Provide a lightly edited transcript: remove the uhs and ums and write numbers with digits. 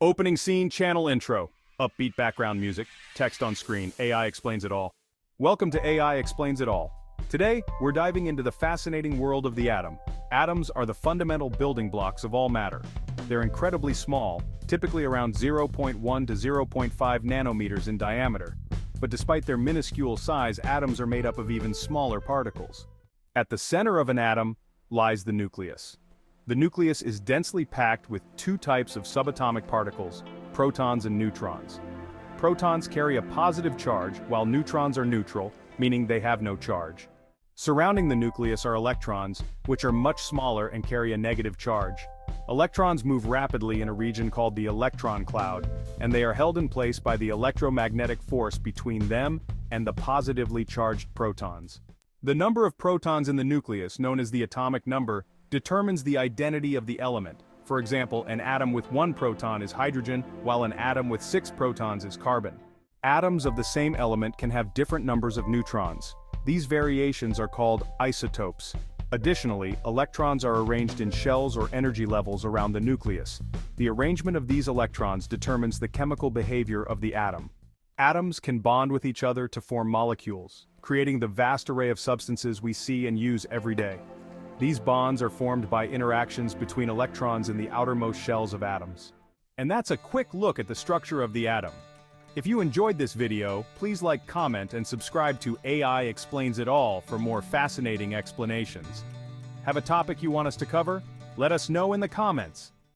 Opening scene, channel intro. Upbeat background music, text on screen, AI explains it all. Welcome to AI Explains It All. Today, we're diving into the fascinating world of the atom. Atoms are the fundamental building blocks of all matter. They're incredibly small, typically around 0.1 to 0.5 nanometers in diameter. But despite their minuscule size, atoms are made up of even smaller particles. At the center of an atom lies the nucleus. The nucleus is densely packed with two types of subatomic particles, protons and neutrons. Protons carry a positive charge, while neutrons are neutral, meaning they have no charge. Surrounding the nucleus are electrons, which are much smaller and carry a negative charge. Electrons move rapidly in a region called the electron cloud, and they are held in place by the electromagnetic force between them and the positively charged protons. The number of protons in the nucleus, known as the atomic number, determines the identity of the element. For example, an atom with 1 proton is hydrogen, while an atom with 6 protons is carbon. Atoms of the same element can have different numbers of neutrons. These variations are called isotopes. Additionally, electrons are arranged in shells or energy levels around the nucleus. The arrangement of these electrons determines the chemical behavior of the atom. Atoms can bond with each other to form molecules, creating the vast array of substances we see and use every day. These bonds are formed by interactions between electrons in the outermost shells of atoms. And that's a quick look at the structure of the atom. If you enjoyed this video, please like, comment, and subscribe to AI Explains It All for more fascinating explanations. Have a topic you want us to cover? Let us know in the comments.